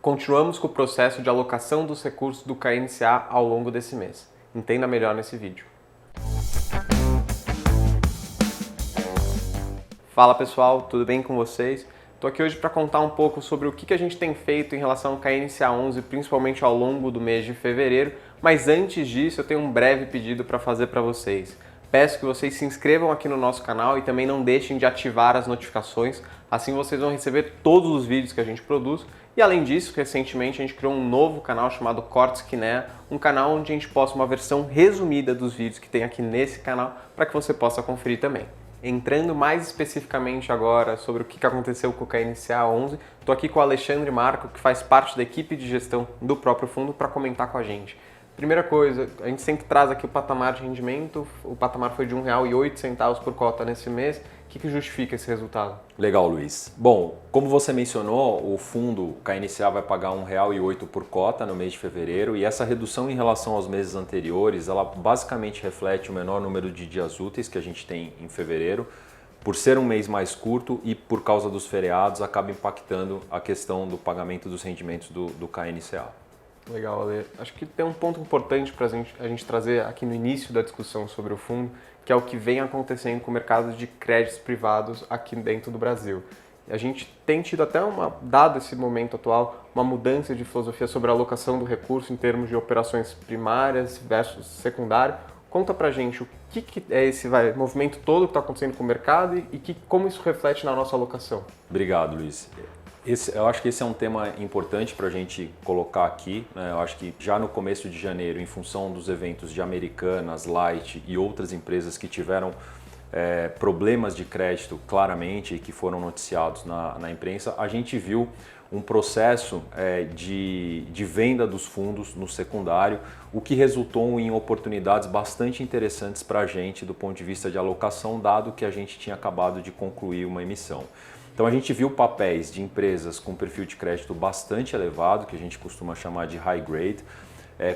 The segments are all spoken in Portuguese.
continuamos com o processo de alocação dos recursos do KNCA ao longo desse mês. Entenda melhor nesse vídeo. Fala pessoal, tudo bem com vocês? Estou aqui hoje para contar um pouco sobre o que a gente tem feito em relação ao KNCA 11, principalmente ao longo do mês de fevereiro, mas antes disso eu tenho um breve pedido para fazer para vocês. Peço que vocês se inscrevam aqui no nosso canal e também não deixem de ativar as notificações, assim vocês vão receber todos os vídeos que a gente produz. E além disso, recentemente a gente criou um novo canal chamado Cortes Kinea, um canal onde a gente posta uma versão resumida dos vídeos que tem aqui nesse canal para que você possa conferir também. Entrando mais especificamente agora sobre o que aconteceu com o KNCA 11, estou aqui com o Alexandre Marco, que faz parte da equipe de gestão do próprio fundo, para comentar com a gente. Primeira coisa, a gente sempre traz aqui o patamar de rendimento, o patamar foi de R$ 1,08 por cota nesse mês. O que justifica esse resultado? Legal, Luiz. Bom, como você mencionou, o fundo KNCA vai pagar R$ 1,08 por cota no mês de fevereiro e essa redução em relação aos meses anteriores, ela basicamente reflete o menor número de dias úteis que a gente tem em fevereiro. Por ser um mês mais curto e por causa dos feriados, acaba impactando a questão do pagamento dos rendimentos do KNCA. Legal, Ale. Acho que tem um ponto importante para a gente trazer aqui no início da discussão sobre o fundo, que é o que vem acontecendo com o mercado de créditos privados aqui dentro do Brasil. A gente tem tido até, dado esse momento atual, uma mudança de filosofia sobre a alocação do recurso em termos de operações primárias versus secundário. Conta pra gente o que é esse movimento todo que está acontecendo com o mercado e como isso reflete na nossa alocação. Obrigado, Luiz. Eu acho que esse é um tema importante para a gente colocar aqui, né? Eu acho que já no começo de janeiro, em função dos eventos de Americanas, Light e outras empresas que tiveram problemas de crédito claramente e que foram noticiados na imprensa, a gente viu um processo de venda dos fundos no secundário, o que resultou em oportunidades bastante interessantes para a gente do ponto de vista de alocação, dado que a gente tinha acabado de concluir uma emissão. Então a gente viu papéis de empresas com perfil de crédito bastante elevado, que a gente costuma chamar de high grade,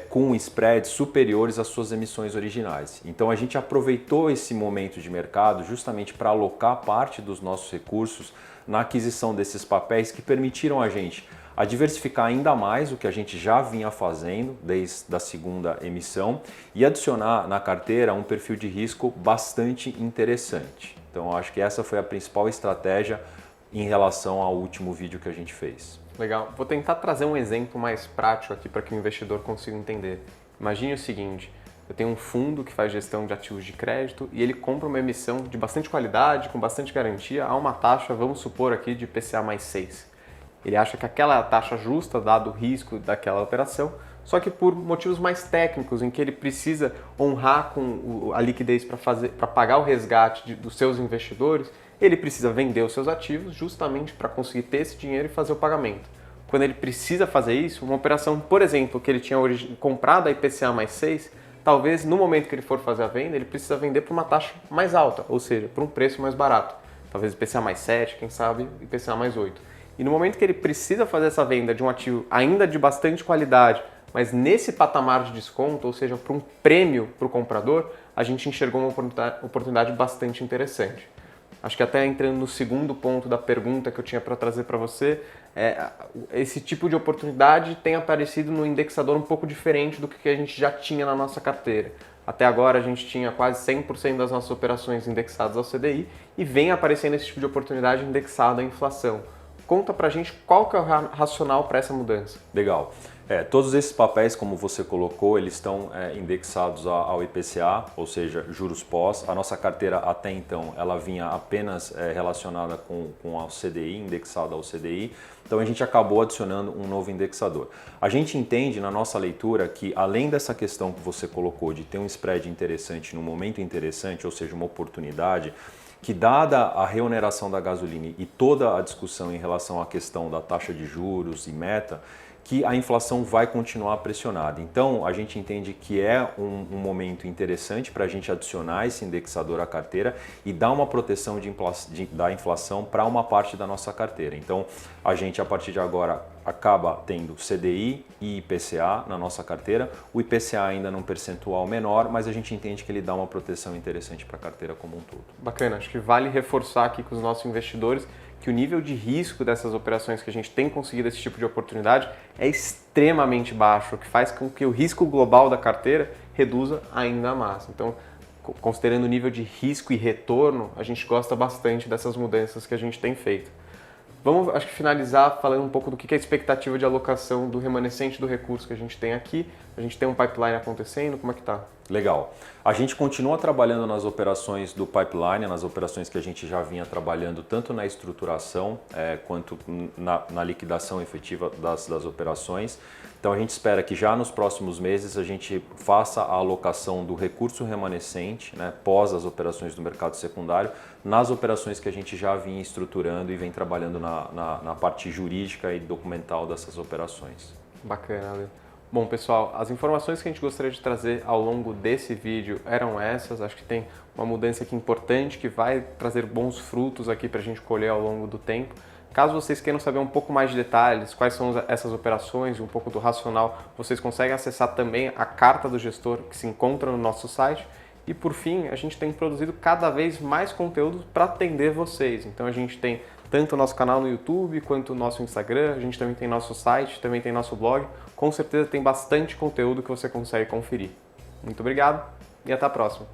com spreads superiores às suas emissões originais. Então a gente aproveitou esse momento de mercado justamente para alocar parte dos nossos recursos na aquisição desses papéis que permitiram a gente a diversificar ainda mais o que a gente já vinha fazendo desde a segunda emissão e adicionar na carteira um perfil de risco bastante interessante. Então acho que essa foi a principal estratégia em relação ao último vídeo que a gente fez. Legal. Vou tentar trazer um exemplo mais prático aqui para que o investidor consiga entender. Imagine o seguinte, eu tenho um fundo que faz gestão de ativos de crédito e ele compra uma emissão de bastante qualidade, com bastante garantia, a uma taxa, vamos supor aqui, de IPCA mais 6. Ele acha que aquela taxa justa, dado o risco daquela operação, só que por motivos mais técnicos, em que ele precisa honrar com a liquidez para pagar o resgate dos seus investidores, ele precisa vender os seus ativos justamente para conseguir ter esse dinheiro e fazer o pagamento. Quando ele precisa fazer isso, uma operação, por exemplo, que ele tinha comprado a IPCA mais 6, talvez no momento que ele for fazer a venda, ele precisa vender por uma taxa mais alta, ou seja, por um preço mais barato. Talvez IPCA mais 7, quem sabe IPCA mais 8. E no momento que ele precisa fazer essa venda de um ativo ainda de bastante qualidade, mas nesse patamar de desconto, ou seja, para um prêmio para o comprador, a gente enxergou uma oportunidade bastante interessante. Acho que até entrando no segundo ponto da pergunta que eu tinha para trazer para você, esse tipo de oportunidade tem aparecido no indexador um pouco diferente do que a gente já tinha na nossa carteira. Até agora a gente tinha quase 100% das nossas operações indexadas ao CDI e vem aparecendo esse tipo de oportunidade indexada à inflação. Conta pra gente qual que é o racional para essa mudança. Legal. Todos esses papéis, como você colocou, eles estão indexados ao IPCA, ou seja, juros pós. A nossa carteira até então, ela vinha apenas relacionada com a CDI, indexada ao CDI. Então a gente acabou adicionando um novo indexador. A gente entende na nossa leitura que além dessa questão que você colocou de ter um spread interessante no momento interessante, ou seja, uma oportunidade, que dada a reoneração da gasolina e toda a discussão em relação à questão da taxa de juros e meta, que a inflação vai continuar pressionada. Então, a gente entende que é um momento interessante para a gente adicionar esse indexador à carteira e dar uma proteção da inflação para uma parte da nossa carteira. Então, a gente, a partir de agora, acaba tendo CDI e IPCA na nossa carteira. O IPCA ainda num percentual menor, mas a gente entende que ele dá uma proteção interessante para a carteira como um todo. Bacana, acho que vale reforçar aqui com os nossos investidores que o nível de risco dessas operações que a gente tem conseguido esse tipo de oportunidade é extremamente baixo, o que faz com que o risco global da carteira reduza ainda mais. Então, considerando o nível de risco e retorno, a gente gosta bastante dessas mudanças que a gente tem feito. Vamos, acho que, finalizar falando um pouco do que é a expectativa de alocação do remanescente do recurso que a gente tem aqui. A gente tem um pipeline acontecendo, como é que está? Legal. A gente continua trabalhando nas operações do pipeline, nas operações que a gente já vinha trabalhando tanto na estruturação quanto na liquidação efetiva das operações. Então a gente espera que já nos próximos meses a gente faça a alocação do recurso remanescente, né, pós as operações do mercado secundário, nas operações que a gente já vinha estruturando e vem trabalhando na parte jurídica e documental dessas operações. Bacana, Ale. Bom, pessoal, as informações que a gente gostaria de trazer ao longo desse vídeo eram essas. Acho que tem uma mudança aqui importante que vai trazer bons frutos aqui para a gente colher ao longo do tempo. Caso vocês queiram saber um pouco mais de detalhes, quais são essas operações, um pouco do racional, vocês conseguem acessar também a carta do gestor que se encontra no nosso site. E por fim, a gente tem produzido cada vez mais conteúdo para atender vocês. Então a gente tem tanto o nosso canal no YouTube quanto o nosso Instagram, a gente também tem nosso site, também tem nosso blog. Com certeza tem bastante conteúdo que você consegue conferir. Muito obrigado e até a próxima.